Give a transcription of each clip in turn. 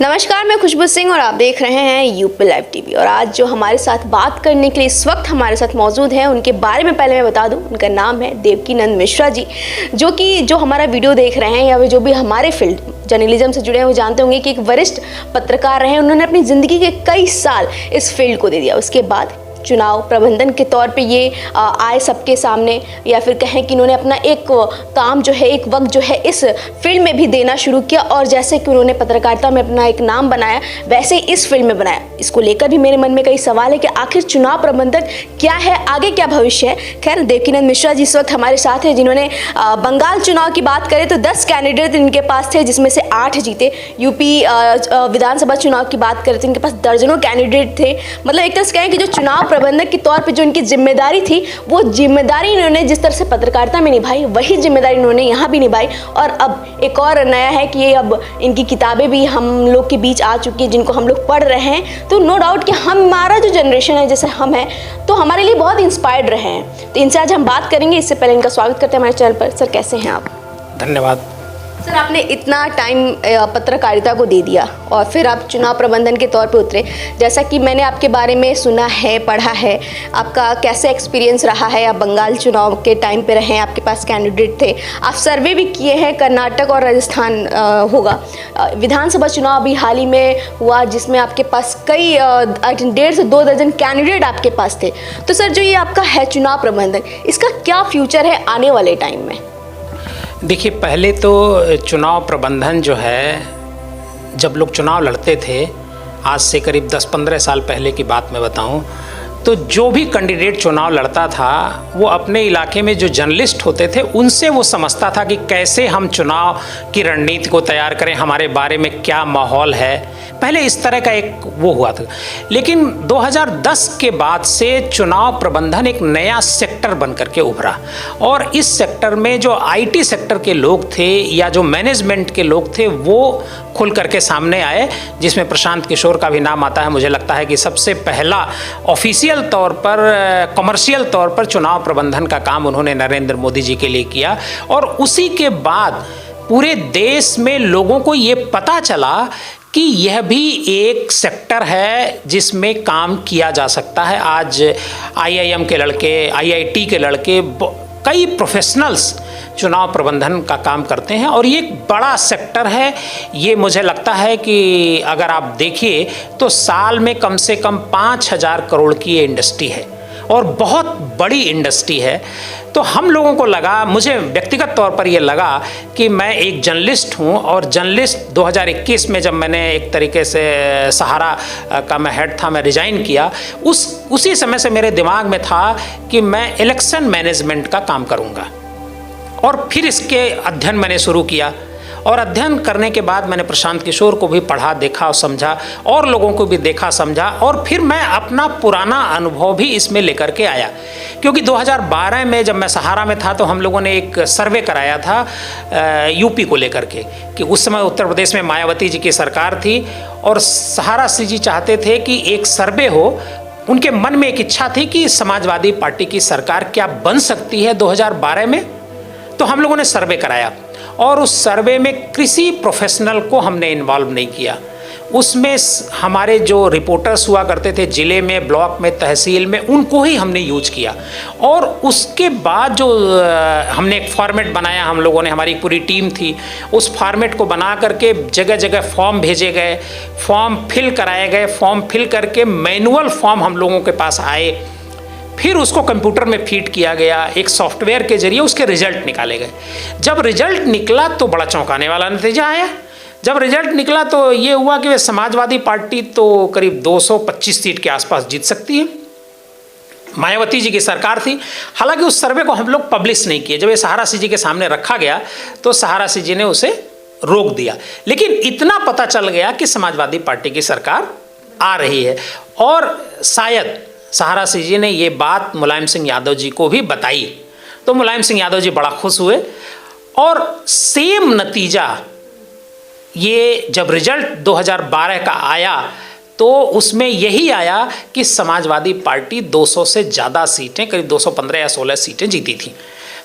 नमस्कार, मैं खुशबू सिंह और आप देख रहे हैं यूपी लाइव टीवी। और आज जो हमारे साथ बात करने के लिए इस वक्त हमारे साथ मौजूद हैं, उनके बारे में पहले मैं बता दूं। उनका नाम है देवकीनंद मिश्रा जी, जो हमारा वीडियो देख रहे हैं या जो भी हमारे फील्ड जर्नलिज्म से जुड़े हैं वो जानते होंगे कि एक वरिष्ठ पत्रकार रहे। उन्होंने अपनी ज़िंदगी के कई साल इस फील्ड को दे दिया। उसके बाद चुनाव प्रबंधन के तौर पे ये आए सबके सामने, या फिर कहें कि उन्होंने अपना एक काम जो है, एक वक्त जो है इस फील्ड में भी देना शुरू किया। और जैसे कि उन्होंने पत्रकारिता में अपना एक नाम बनाया, वैसे ही इस फील्ड में बनाया। इसको लेकर भी मेरे मन में कई सवाल है कि आखिर चुनाव प्रबंधन क्या है, आगे क्या भविष्य है। खैर, देवकीनंद मिश्रा जी इस वक्त हमारे साथ है, जिन्होंने बंगाल चुनाव की बात करें तो 10 कैंडिडेट इनके पास थे, जिसमें से 8 जीते। यूपी विधानसभा चुनाव की बात करें तो इनके पास दर्जनों कैंडिडेट थे। मतलब एक तरह से कहें कि जो चुनाव प्रबंधक के तौर पे जो इनकी जिम्मेदारी थी, वो जिम्मेदारी इन्होंने जिस तरह से पत्रकारिता में निभाई, वही जिम्मेदारी इन्होंने यहाँ भी निभाई। और अब एक और नया है कि ये अब इनकी किताबें भी हम लोग के बीच आ चुकी है, जिनको हम लोग पढ़ रहे हैं। तो नो डाउट कि हमारा जो जनरेशन है, जैसे हम हैं, तो हमारे लिए बहुत इंस्पायर्ड रहे हैं। तो इनसे आज हम बात करेंगे। इससे पहले इनका स्वागत करते हैं हमारे चैनल पर। सर, कैसे हैं आप? धन्यवाद सर, आपने इतना टाइम पत्रकारिता को दे दिया और फिर आप चुनाव प्रबंधन के तौर पे उतरे। जैसा कि मैंने आपके बारे में सुना है, पढ़ा है, आपका कैसे एक्सपीरियंस रहा है। आप बंगाल चुनाव के टाइम पे रहे, आपके पास कैंडिडेट थे, आप सर्वे भी किए हैं। कर्नाटक और राजस्थान होगा। विधानसभा चुनाव अभी हाल ही में हुआ, जिसमें आपके पास कई 1.5 से 2 दर्जन कैंडिडेट आपके पास थे। तो सर, जो ये आपका है चुनाव प्रबंधन, इसका क्या फ्यूचर है आने वाले टाइम में? देखिए, पहले तो चुनाव प्रबंधन जो है, जब लोग चुनाव लड़ते थे, आज से करीब 10-15 साल पहले की बात मैं बताऊं, तो जो भी कैंडिडेट चुनाव लड़ता था, वो अपने इलाके में जो जर्नलिस्ट होते थे उनसे वो समझता था कि कैसे हम चुनाव की रणनीति को तैयार करें, हमारे बारे में क्या माहौल है। पहले इस तरह का एक वो हुआ था। लेकिन 2010 के बाद से चुनाव प्रबंधन एक नया सेक्टर बन करके उभरा। और इस सेक्टर में जो आईटी सेक्टर के लोग थे या जो मैनेजमेंट के लोग थे, वो खुल करके सामने आए, जिसमें प्रशांत किशोर का भी नाम आता है। मुझे लगता है कि सबसे पहला ऑफिशियल तौर पर, कमर्शियल तौर पर चुनाव प्रबंधन का काम उन्होंने नरेंद्र मोदी जी के लिए किया। और उसी के बाद पूरे देश में लोगों को ये पता चला कि यह भी एक सेक्टर है जिसमें काम किया जा सकता है। आज आईआईएम के लड़के, आईआईटी के लड़के, कई प्रोफेशनल्स चुनाव प्रबंधन का काम करते हैं और ये एक बड़ा सेक्टर है। ये मुझे लगता है कि अगर आप देखिए तो साल में कम से कम 5,000 करोड़ की ये इंडस्ट्री है और बहुत बड़ी इंडस्ट्री है। तो हम लोगों को लगा, मुझे व्यक्तिगत तौर पर ये लगा कि मैं एक जर्नलिस्ट हूँ, और जर्नलिस्ट 2021 में जब मैंने एक तरीके से सहारा का मैं हेड था, मैं रिजाइन किया, उसी समय से मेरे दिमाग में था कि मैं इलेक्शन मैनेजमेंट का काम करूँगा। और फिर इसके अध्ययन मैंने शुरू किया, और अध्ययन करने के बाद मैंने प्रशांत किशोर को भी पढ़ा, देखा और समझा, और लोगों को भी देखा समझा, और फिर मैं अपना पुराना अनुभव भी इसमें लेकर के आया। क्योंकि 2012 में जब मैं सहारा में था तो हम लोगों ने एक सर्वे कराया था यूपी को लेकर के, कि उस समय उत्तर प्रदेश में मायावती जी की सरकार थी और सहारा श्री जी चाहते थे कि एक सर्वे हो। उनके मन में एक इच्छा थी कि समाजवादी पार्टी की सरकार क्या बन सकती है 2012 में। तो हम लोगों ने सर्वे कराया, और उस सर्वे में किसी प्रोफेशनल को हमने इन्वॉल्व नहीं किया। उसमें हमारे जो रिपोर्टर्स हुआ करते थे ज़िले में, ब्लॉक में, तहसील में, उनको ही हमने यूज किया। और उसके बाद जो हमने एक फॉर्मेट बनाया, हम लोगों ने, हमारी पूरी टीम थी, उस फॉर्मेट को बना करके जगह जगह फॉर्म भेजे गए, फॉर्म फिल कराए गए, फॉर्म फिल करके मैनुअल फॉर्म हम लोगों के पास आए। फिर उसको कंप्यूटर में फीड किया गया, एक सॉफ्टवेयर के जरिए उसके रिजल्ट निकाले गए। जब रिजल्ट निकला तो बड़ा चौंकाने वाला नतीजा आया। जब रिजल्ट निकला तो ये हुआ कि समाजवादी पार्टी तो करीब 225 सीट के आसपास जीत सकती है। मायावती जी की सरकार थी। हालांकि उस सर्वे को हम लोग पब्लिश नहीं किए। जब ये सहारा श्री जी के सामने रखा गया तो सहारा श्री जी ने उसे रोक दिया। लेकिन इतना पता चल गया कि समाजवादी पार्टी की सरकार आ रही है, और शायद सहारा श्री जी ने ये बात मुलायम सिंह यादव जी को भी बताई। तो मुलायम सिंह यादव जी बड़ा खुश हुए, और सेम नतीजा ये जब रिजल्ट 2012 का आया तो उसमें यही आया कि समाजवादी पार्टी 200 से ज़्यादा सीटें, करीब 215 या 16 सीटें जीती थी।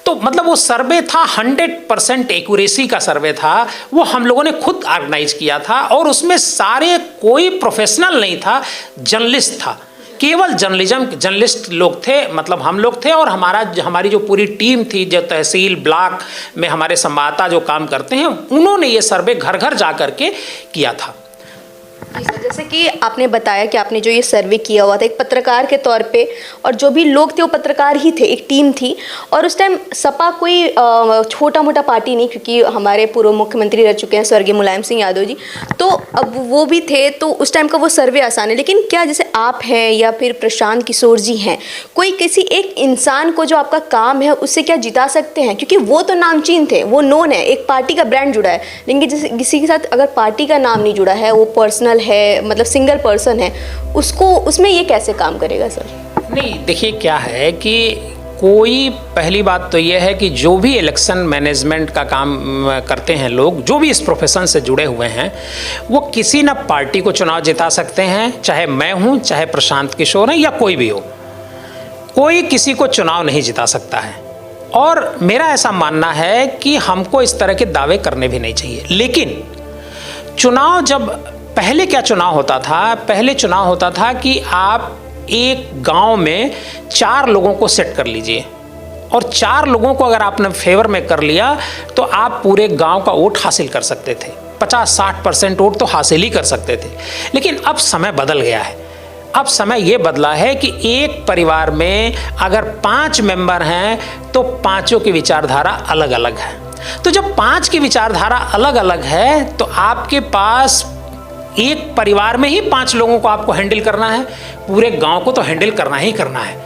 तो मतलब वो सर्वे था 100% एक्यूरेसी का सर्वे था, वो हम लोगों ने खुद ऑर्गेनाइज किया था और उसमें सारे कोई प्रोफेशनल नहीं था, जर्नलिस्ट था, केवल जर्नलिस्ट लोग थे, मतलब हम लोग थे और हमारी जो पूरी टीम थी, जो तहसील ब्लॉक में हमारे संवाददाता जो काम करते हैं, उन्होंने ये सर्वे घर घर जा करके किया था। जी सर, जैसे कि आपने बताया कि आपने जो ये सर्वे किया हुआ था एक पत्रकार के तौर पे, और जो भी लोग थे वो पत्रकार ही थे, एक टीम थी, और उस टाइम सपा कोई छोटा मोटा पार्टी नहीं, क्योंकि हमारे पूर्व मुख्यमंत्री रह चुके हैं स्वर्गीय मुलायम सिंह यादव जी, तो अब वो भी थे, तो उस टाइम का वो सर्वे आसान है। लेकिन क्या जैसे आप हैं या फिर प्रशांत किशोर जी हैं, कोई किसी एक इंसान को जो आपका काम है उससे क्या जिता सकते हैं? क्योंकि वो तो नामचीन थे, वो नोन है, एक पार्टी का ब्रांड जुड़ा है, लेकिन जैसे किसी के साथ अगर पार्टी का नाम नहीं जुड़ा है, वो पर्सनल है, मतलब सिंगल पर्सन है, उसको उसमें ये कैसे काम करेगा सर? नहीं, देखिए क्या है कि कोई, पहली बात तो ये है कि जो भी इलेक्शन मैनेजमेंट का काम करते हैं लोग, जो भी इस प्रोफेशन से जुड़े हुए हैं, वो किसी न पार्टी को चुनाव जिता सकते हैं, चाहे मैं हूं, चाहे प्रशांत किशोर हैं या कोई भी हो, कोई किसी को चुनाव नहीं जिता सकता है। और मेरा ऐसा मानना है कि हमको इस तरह के दावे करने भी नहीं चाहिए। लेकिन चुनाव जब पहले क्या चुनाव होता था? पहले चुनाव होता था कि आप एक गांव में 4 लोगों को सेट कर लीजिए और 4 लोगों को अगर आपने फेवर में कर लिया तो आप पूरे गांव का वोट हासिल कर सकते थे, 50-60% वोट तो हासिल ही कर सकते थे। लेकिन अब समय बदल गया है। अब समय ये बदला है कि एक परिवार में अगर 5 मेंबर हैं तो 5 की विचारधारा अलग अलग है। तो जब 5 की विचारधारा अलग अलग है तो आपके पास एक परिवार में ही 5 लोगों को आपको हैंडल करना है, पूरे गांव को तो हैंडल करना ही करना है।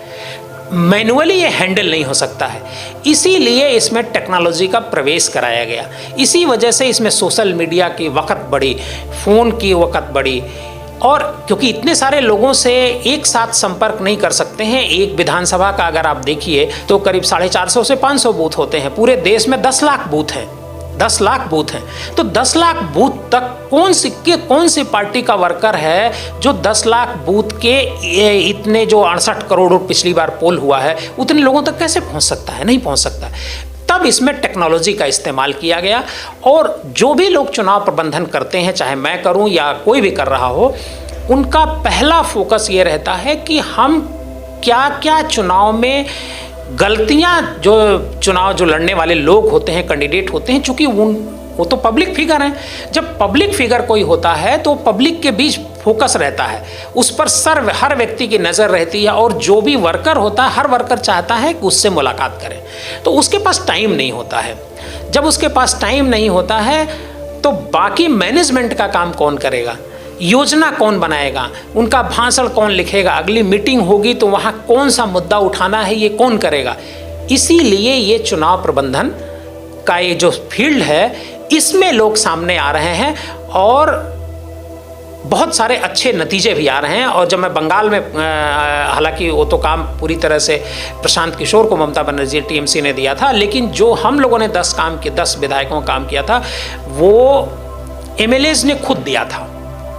मैनुअली ये हैंडल नहीं हो सकता है, इसीलिए इसमें टेक्नोलॉजी का प्रवेश कराया गया। इसी वजह से इसमें सोशल मीडिया की वक़्त बढ़ी, फ़ोन की वक़्त बढ़ी, और क्योंकि इतने सारे लोगों से एक साथ संपर्क नहीं कर सकते हैं। एक विधानसभा का अगर आप देखिए तो करीब 450 से 500 बूथ होते हैं, पूरे देश में 10 लाख बूथ हैं, 10 लाख बूथ हैं। तो 10 लाख बूथ तक कौन सी पार्टी का वर्कर है जो 10 लाख बूथ के इतने जो 68 करोड़ पिछली बार पोल हुआ है उतने लोगों तक कैसे पहुंच सकता है? नहीं पहुंच सकता है। तब इसमें टेक्नोलॉजी का इस्तेमाल किया गया, और जो भी लोग चुनाव प्रबंधन करते हैं, चाहे मैं करूं या कोई भी कर रहा हो, उनका पहला फोकस ये रहता है कि हम क्या क्या चुनाव में गलतियां, जो चुनाव जो लड़ने वाले लोग होते हैं, कैंडिडेट होते हैं, चूंकि वो तो पब्लिक फिगर हैं। जब पब्लिक फिगर कोई होता है तो पब्लिक के बीच फोकस रहता है, उस पर हर व्यक्ति की नज़र रहती है, और जो भी वर्कर होता है, हर वर्कर चाहता है कि उससे मुलाकात करें। तो उसके पास टाइम नहीं होता है। जब उसके पास टाइम नहीं होता है तो बाकी मैनेजमेंट का काम कौन करेगा? योजना कौन बनाएगा? उनका भाषण कौन लिखेगा? अगली मीटिंग होगी तो वहाँ कौन सा मुद्दा उठाना है, ये कौन करेगा? इसीलिए ये चुनाव प्रबंधन का ये जो फील्ड है, इसमें लोग सामने आ रहे हैं और बहुत सारे अच्छे नतीजे भी आ रहे हैं। और जब मैं बंगाल में, हालांकि वो तो काम पूरी तरह से प्रशांत किशोर को ममता बनर्जी टीएमसी ने दिया था, लेकिन जो हम लोगों ने 10 विधायकों का काम किया था वो एमएलएज ने खुद दिया था,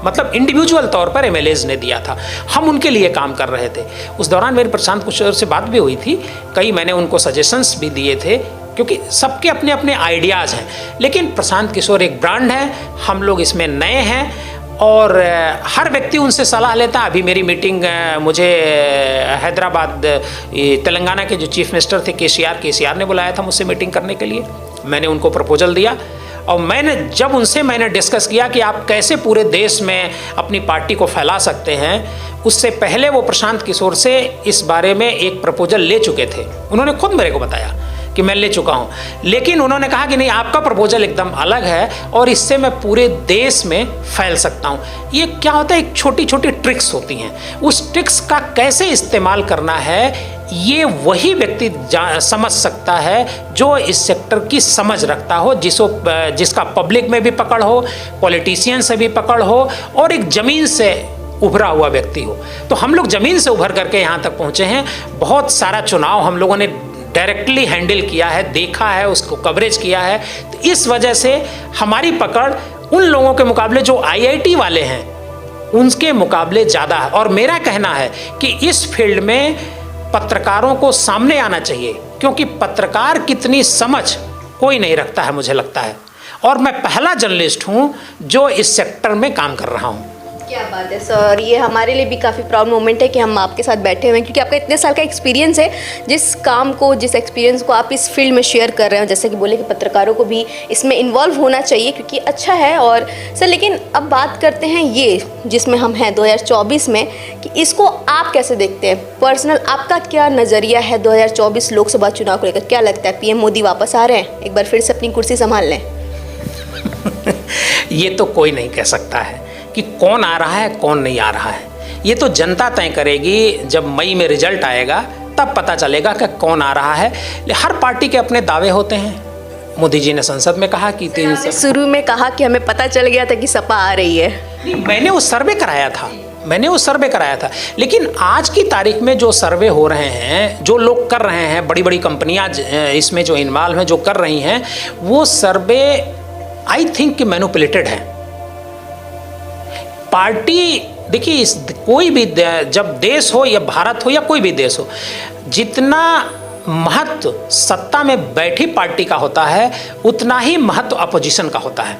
मतलब इंडिविजुअल तौर पर एमएलएज ने दिया था। हम उनके लिए काम कर रहे थे। उस दौरान मेरी प्रशांत किशोर से बात भी हुई थी, कई मैंने उनको सजेशंस भी दिए थे, क्योंकि सबके अपने अपने आइडियाज़ हैं। लेकिन प्रशांत किशोर एक ब्रांड है, हम लोग इसमें नए हैं और हर व्यक्ति उनसे सलाह लेता है। अभी मेरी मीटिंग, मुझे हैदराबाद, तेलंगाना के जो चीफ मिनिस्टर थे केसीआर ने बुलाया था मुझसे मीटिंग करने के लिए। मैंने उनको प्रपोजल दिया और मैंने उनसे डिस्कस किया कि आप कैसे पूरे देश में अपनी पार्टी को फैला सकते हैं। उससे पहले वो प्रशांत किशोर से इस बारे में एक प्रपोजल ले चुके थे, उन्होंने खुद मेरे को बताया कि मैं ले चुका हूं, लेकिन उन्होंने कहा कि नहीं, आपका प्रपोजल एकदम अलग है और इससे मैं पूरे देश में फैल सकता हूं। ये क्या होता है, एक छोटी छोटी ट्रिक्स होती हैं, उस ट्रिक्स का कैसे इस्तेमाल करना है ये वही व्यक्ति समझ सकता है जो इस सेक्टर की समझ रखता हो, जिसका पब्लिक में भी पकड़ हो, पॉलिटिशियन से भी पकड़ हो और एक ज़मीन से उभरा हुआ व्यक्ति हो। तो हम लोग ज़मीन से उभर करके यहाँ तक पहुँचे हैं। बहुत सारा चुनाव हम लोगों ने डायरेक्टली हैंडल किया है, देखा है, उसको कवरेज किया है। तो इस वजह से हमारी पकड़ उन लोगों के मुकाबले जो आईआईटी वाले हैं उनके मुकाबले ज़्यादा है। और मेरा कहना है कि इस फील्ड में पत्रकारों को सामने आना चाहिए, क्योंकि पत्रकार कितनी समझ कोई नहीं रखता है मुझे लगता है, और मैं पहला जर्नलिस्ट हूं जो इस सेक्टर में काम कर रहा हूं। क्या बात है सर, ये हमारे लिए भी काफ़ी प्राउड मोमेंट है कि हम आपके साथ बैठे हुए हैं, क्योंकि आपका इतने साल का एक्सपीरियंस है। जिस काम को, जिस एक्सपीरियंस को आप इस फील्ड में शेयर कर रहे हो, जैसे कि बोले कि पत्रकारों को भी इसमें इन्वॉल्व होना चाहिए क्योंकि अच्छा है। और सर लेकिन अब बात करते हैं ये जिसमें हम हैं 2024 में, कि इसको आप कैसे देखते हैं? पर्सनल आपका क्या नज़रिया है 2024 लोकसभा चुनाव को लेकर? क्या लगता है पीएम मोदी वापस आ रहे हैं, एक बार फिर से अपनी कुर्सी संभाल लें? ये तो कोई नहीं कह सकता है कि कौन आ रहा है कौन नहीं आ रहा है। ये तो जनता तय करेगी। जब मई में रिजल्ट आएगा तब पता चलेगा कि कौन आ रहा है। हर पार्टी के अपने दावे होते हैं। मोदी जी ने संसद में कहा कि शुरू में कहा कि हमें पता चल गया था कि सपा आ रही है। नहीं, मैंने वो सर्वे कराया था, लेकिन आज की तारीख में जो सर्वे हो रहे हैं, जो लोग कर रहे हैं, बड़ी बड़ी कंपनियां इसमें जो इन्वॉल्व हैं, जो कर रही हैं, वो सर्वे आई थिंक कि मैनिपुलेटेड है। पार्टी देखिए, कोई भी जब देश हो या भारत हो या कोई भी देश हो, जितना महत्व सत्ता में बैठी पार्टी का होता है उतना ही महत्व अपोजिशन का होता है।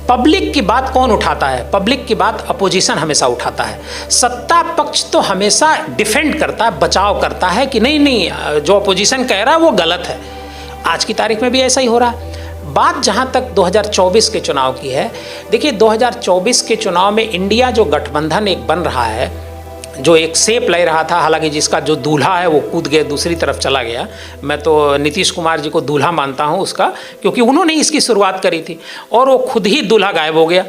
पब्लिक की बात कौन उठाता है? पब्लिक की बात अपोजिशन हमेशा उठाता है। सत्ता पक्ष तो हमेशा डिफेंड करता है, बचाव करता है कि नहीं नहीं जो अपोजिशन कह रहा है वो गलत है। आज की तारीख में भी ऐसा ही हो रहा है। बात जहाँ तक 2024 के चुनाव की है, देखिए 2024 के चुनाव में इंडिया जो गठबंधन एक बन रहा है, जो एक शेप ले रहा था, हालांकि जिसका जो दूल्हा है वो कूद गया, दूसरी तरफ चला गया। मैं तो नीतीश कुमार जी को दूल्हा मानता हूँ उसका, क्योंकि उन्होंने इसकी शुरुआत करी थी और वो खुद ही दूल्हा गायब हो गया।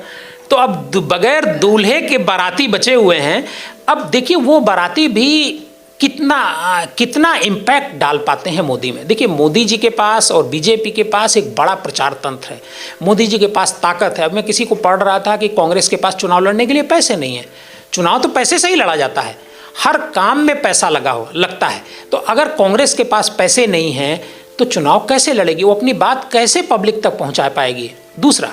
तो अब बगैर दूल्हे के बाराती बचे हुए हैं। अब देखिए वो बाराती भी कितना इम्पैक्ट डाल पाते हैं मोदी में। देखिए मोदी जी के पास और बीजेपी के पास एक बड़ा प्रचार तंत्र है। मोदी जी के पास ताकत है। अब मैं किसी को पढ़ रहा था कि कांग्रेस के पास चुनाव लड़ने के लिए पैसे नहीं है। चुनाव तो पैसे से ही लड़ा जाता है, हर काम में पैसा लगता है। तो अगर कांग्रेस के पास पैसे नहीं हैं तो चुनाव कैसे लड़ेगी? वो अपनी बात कैसे पब्लिक तक पहुंचा पाएगी? दूसरा,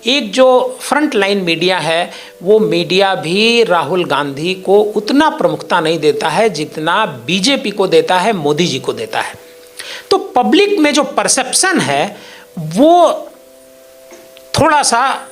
एक जो फ्रंट लाइन मीडिया है, वो मीडिया भी राहुल गांधी को उतना प्रमुखता नहीं देता है जितना बीजेपी को देता है, मोदी जी को देता है। तो पब्लिक में जो परसेप्शन है वो थोड़ा सा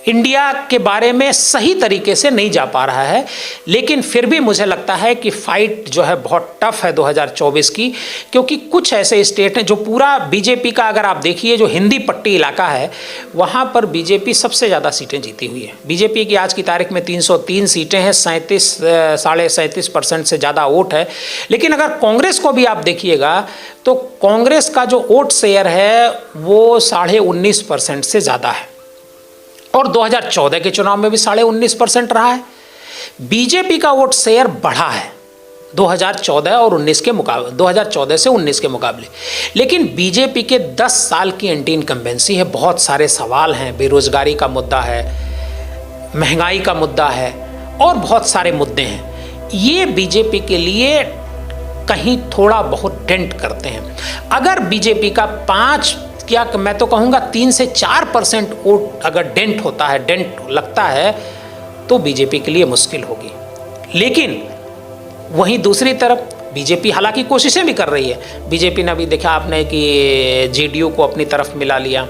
इंडिया के बारे में सही तरीके से नहीं जा पा रहा है। लेकिन फिर भी मुझे लगता है कि फाइट जो है बहुत टफ है 2024 की, क्योंकि कुछ ऐसे स्टेट हैं जो पूरा बीजेपी का, अगर आप देखिए जो हिंदी पट्टी इलाका है वहाँ पर बीजेपी सबसे ज़्यादा सीटें जीती हुई है। बीजेपी की आज की तारीख में 303 सीटें हैं, 37.37% से ज़्यादा वोट है। लेकिन अगर कांग्रेस को भी आप देखिएगा तो कांग्रेस का जो वोट शेयर है वो 19.5% से ज़्यादा है, और 2014 के चुनाव में भी 19.5% रहा है। बीजेपी का वोट शेयर बढ़ा है 2014 और 19 के मुकाबले, 2014 से 19 के मुकाबले। लेकिन बीजेपी के 10 साल की एंटी इनकम्बेंसी है, बहुत सारे सवाल हैं, बेरोजगारी का मुद्दा है, महंगाई का मुद्दा है और बहुत सारे मुद्दे हैं। ये बीजेपी के लिए कहीं थोड़ा बहुत डेंट करते हैं। अगर बीजेपी का 5 क्या मैं तो कहूँगा 3 से 4% वोट अगर डेंट होता है, डेंट लगता है, तो बीजेपी के लिए मुश्किल होगी। लेकिन वहीं दूसरी तरफ बीजेपी हालांकि कोशिशें भी कर रही है। बीजेपी ने अभी देखा आपने कि जेडीयू को अपनी तरफ मिला लिया,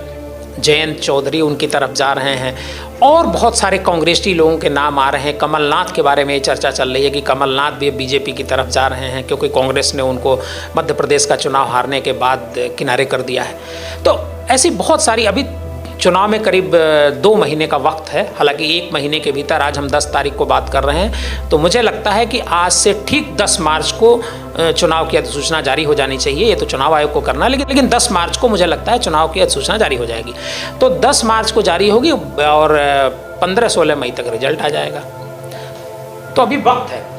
जयंत चौधरी उनकी तरफ जा रहे हैं और बहुत सारे कांग्रेसी लोगों के नाम आ रहे हैं। कमलनाथ के बारे में ये चर्चा चल रही है कि कमलनाथ भी बीजेपी की तरफ जा रहे हैं, क्योंकि कांग्रेस ने उनको मध्य प्रदेश का चुनाव हारने के बाद किनारे कर दिया है। तो ऐसी बहुत सारी, अभी चुनाव में करीब 2 महीने का वक्त है, हालांकि 1 महीने के भीतर, आज हम 10 तारीख को बात कर रहे हैं, तो मुझे लगता है कि आज से ठीक 10 मार्च को चुनाव की अधिसूचना जारी हो जानी चाहिए। ये तो चुनाव आयोग को करना है, लेकिन 10 मार्च को मुझे लगता है चुनाव की अधिसूचना जारी हो जाएगी। तो 10 मार्च को जारी होगी और 15-16 मई तक रिजल्ट आ जाएगा। तो अभी वक्त है।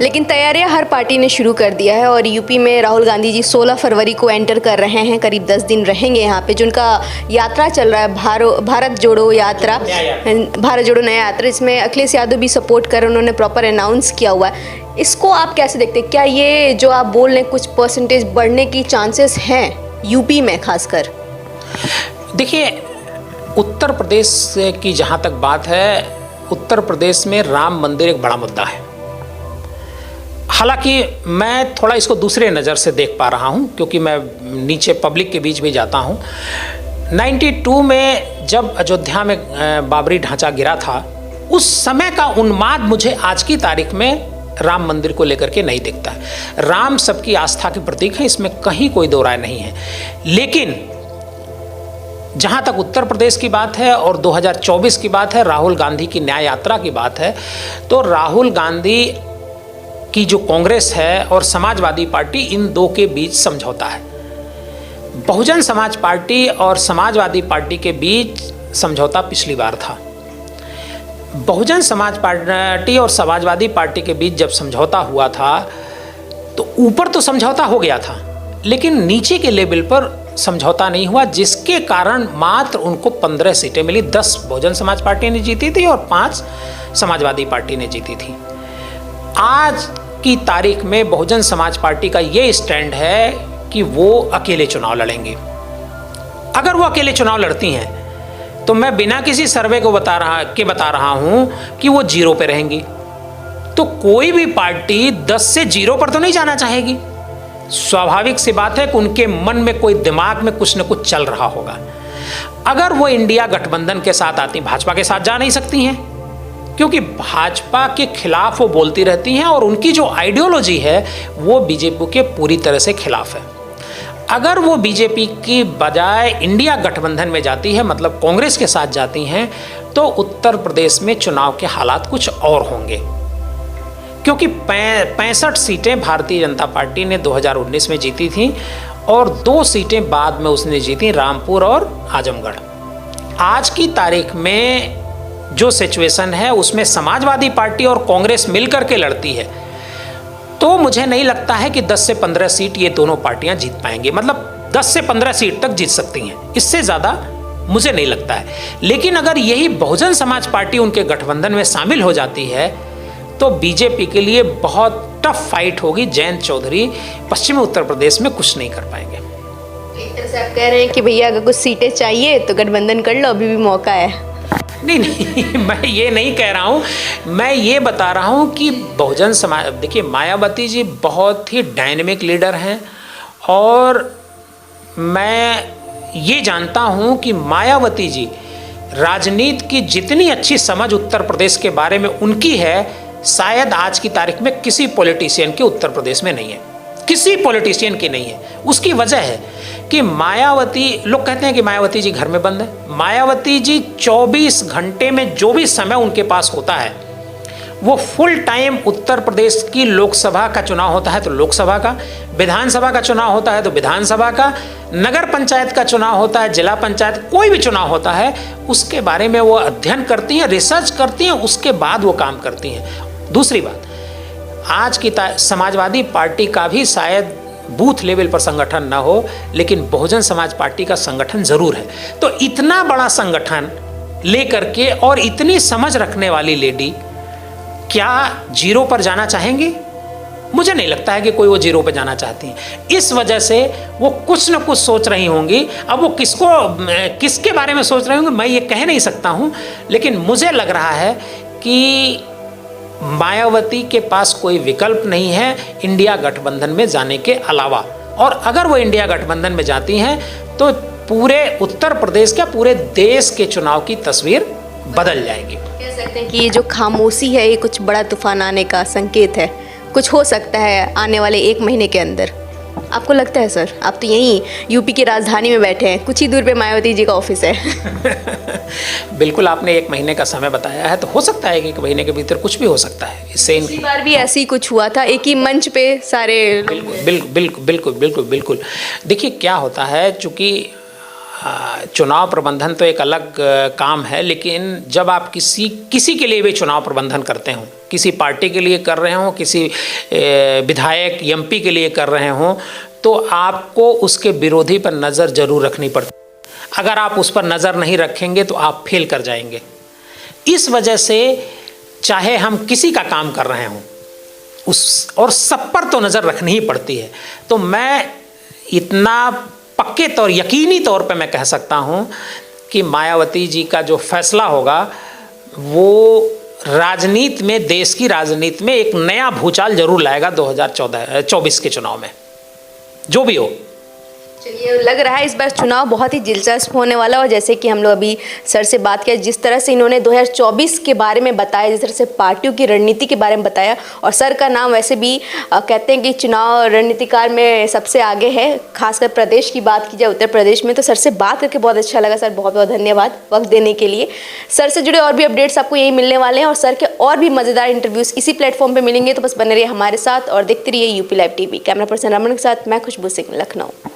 लेकिन तैयारियां हर पार्टी ने शुरू कर दिया है और यूपी में राहुल गांधी जी 16 फरवरी को एंटर कर रहे हैं। करीब 10 दिन रहेंगे यहाँ पे, जिनका यात्रा चल रहा है भारत जोड़ो यात्रा, भारत जोड़ो नया यात्रा। इसमें अखिलेश यादव भी सपोर्ट कर, उन्होंने प्रॉपर अनाउंस किया हुआ है। इसको आप कैसे देखते हैं? क्या ये जो आप बोल रहे हैं कुछ परसेंटेज बढ़ने की चांसेस हैं यूपी में खासकर? देखिए, उत्तर प्रदेश की जहाँ तक बात है, उत्तर प्रदेश में राम मंदिर एक बड़ा मुद्दा है। हालांकि मैं थोड़ा इसको दूसरे नज़र से देख पा रहा हूं, क्योंकि मैं नीचे पब्लिक के बीच भी जाता हूं। 92 में जब अयोध्या में बाबरी ढांचा गिरा था, उस समय का उन्माद मुझे आज की तारीख में राम मंदिर को लेकर के नहीं दिखता है। राम सबकी आस्था के प्रतीक है, इसमें कहीं कोई दो राय नहीं है। लेकिन जहाँ तक उत्तर प्रदेश की बात है और 2024 की बात है, राहुल गांधी की न्याय यात्रा की बात है, तो राहुल गांधी की जो कांग्रेस है और समाजवादी पार्टी, इन दो के बीच समझौता है। बहुजन समाज पार्टी और समाजवादी पार्टी के बीच समझौता पिछली बार था। बहुजन समाज पार्टी और समाजवादी पार्टी के बीच जब समझौता हुआ था, तो ऊपर तो समझौता हो गया था, लेकिन नीचे के लेवल पर समझौता नहीं हुआ, जिसके कारण मात्र उनको 15 सीटें मिली। 10 बहुजन समाज पार्टी ने जीती थी और 5 समाजवादी पार्टी ने जीती थी। आज की तारीख में बहुजन समाज पार्टी का ये स्टैंड है कि वो अकेले चुनाव लड़ेंगे। अगर वो अकेले चुनाव लड़ती हैं तो मैं बिना किसी सर्वे को बता रहा हूं कि वो 0 पे रहेंगी। तो कोई भी पार्टी 10 से 0 पर तो नहीं जाना चाहेगी। स्वाभाविक सी बात है कि उनके मन में कोई दिमाग में कुछ न कुछ चल रहा होगा। अगर वो इंडिया गठबंधन के साथ आती, भाजपा के साथ जा नहीं सकती हैं, क्योंकि भाजपा के खिलाफ वो बोलती रहती हैं और उनकी जो आइडियोलॉजी है वो बीजेपी के पूरी तरह से खिलाफ है। अगर वो बीजेपी की बजाय इंडिया गठबंधन में जाती है, मतलब कांग्रेस के साथ जाती हैं, तो उत्तर प्रदेश में चुनाव के हालात कुछ और होंगे, क्योंकि 65 सीटें भारतीय जनता पार्टी ने 2019 में जीती थी और 2 सीटें बाद में उसने जीती, रामपुर और आजमगढ़। आज की तारीख में जो सिचुएशन है उसमें समाजवादी पार्टी और कांग्रेस मिलकर के लड़ती है, तो मुझे नहीं लगता है कि 10 से 15 सीट ये दोनों पार्टियां जीत पाएंगी। मतलब 10 से 15 सीट तक जीत सकती हैं, इससे ज़्यादा मुझे नहीं लगता है। लेकिन अगर यही बहुजन समाज पार्टी उनके गठबंधन में शामिल हो जाती है तो बीजेपी के लिए बहुत टफ फाइट होगी। जयंत चौधरी पश्चिमी उत्तर प्रदेश में कुछ नहीं कर पाएंगे। एक तरह से आप कह रहे हैं कि भैया अगर कुछ सीटें चाहिए तो गठबंधन कर लो, अभी भी मौका है। नहीं, मैं ये नहीं कह रहा हूँ, मैं ये बता रहा हूँ कि बहुजन समाज, देखिए मायावती जी बहुत ही डायनेमिक लीडर हैं और मैं ये जानता हूँ कि मायावती जी राजनीति की जितनी अच्छी समझ उत्तर प्रदेश के बारे में उनकी है, शायद आज की तारीख में किसी पॉलिटिशियन के उत्तर प्रदेश में नहीं है, किसी पॉलिटिशियन की नहीं है। उसकी वजह है कि मायावती, लोग कहते हैं कि मायावती जी घर में बंद है। मायावती जी 24 घंटे में जो भी समय उनके पास होता है वो फुल टाइम उत्तर प्रदेश की लोकसभा का चुनाव होता है तो लोकसभा का, विधानसभा का चुनाव होता है तो विधानसभा का, नगर पंचायत का चुनाव होता है, जिला पंचायत, कोई भी चुनाव होता है उसके बारे में वो अध्ययन करती हैं, रिसर्च करती हैं, उसके बाद वो काम करती हैं। दूसरी बात, आज की समाजवादी पार्टी का भी शायद बूथ लेवल पर संगठन ना हो, लेकिन बहुजन समाज पार्टी का संगठन जरूर है। तो इतना बड़ा संगठन लेकर के और इतनी समझ रखने वाली लेडी क्या 0 पर जाना चाहेंगी? मुझे नहीं लगता है कि कोई वो 0 पर जाना चाहती हैं। इस वजह से वो कुछ न कुछ सोच रही होंगी। अब वो किसके बारे में सोच रही होंगी मैं ये कह नहीं सकता हूँ, लेकिन मुझे लग रहा है कि मायावती के पास कोई विकल्प नहीं है इंडिया गठबंधन में जाने के अलावा। और अगर वो इंडिया गठबंधन में जाती हैं तो पूरे उत्तर प्रदेश क्या पूरे देश के चुनाव की तस्वीर बदल जाएगी। कह सकते हैं कि ये जो खामोशी है ये कुछ बड़ा तूफान आने का संकेत है, कुछ हो सकता है आने वाले 1 महीने के अंदर। आपको लगता है सर? आप तो यहीं यूपी की राजधानी में बैठे हैं, कुछ ही दूर पे मायावती जी का ऑफिस है। बिल्कुल, आपने 1 महीने का समय बताया है, तो हो सकता है कि 1 महीने के भीतर कुछ भी हो सकता है। इससे पिछली बार भी ऐसे ही कुछ हुआ था, एक ही मंच पे सारे। बिल्कुल। देखिए क्या होता है, चूँकि चुनाव प्रबंधन तो एक अलग काम है, लेकिन जब आप किसी के लिए भी चुनाव प्रबंधन करते हो, किसी पार्टी के लिए कर रहे हो, किसी विधायक एमपी के लिए कर रहे हो, तो आपको उसके विरोधी पर नज़र जरूर रखनी पड़ती है। अगर आप उस पर नज़र नहीं रखेंगे तो आप फेल कर जाएंगे। इस वजह से चाहे हम किसी का काम कर रहे हों और सब पर तो नज़र रखनी ही पड़ती है। तो मैं इतना पक्के तौर, यकीनी तौर पे मैं कह सकता हूँ कि मायावती जी का जो फैसला होगा वो राजनीति में, देश की राजनीति में एक नया भूचाल जरूर लाएगा 2024 के चुनाव में, जो भी हो। चलिए, लग रहा है इस बार चुनाव बहुत ही दिलचस्प होने वाला। और जैसे कि हम लोग अभी सर से बात किया, जिस तरह से इन्होंने 2024 के बारे में बताया, जिस तरह से पार्टियों की रणनीति के बारे में बताया, और सर का नाम वैसे भी कहते हैं कि चुनाव रणनीतिकार में सबसे आगे है, खासकर प्रदेश की बात की जाए, उत्तर प्रदेश में। तो सर से बात करके बहुत अच्छा लगा सर, बहुत बहुत धन्यवाद वक्त देने के लिए। सर से जुड़े और भी अपडेट्स आपको यही मिलने वाले हैं, और सर के और भी मज़ेदार इंटरव्यूज़ इसी प्लेटफॉर्म पर मिलेंगे। तो बस बने रहिए हमारे साथ और देखते रहिए UP live TV. Camera person Raman के साथ मैं खुशबू सिंह, लखनऊ।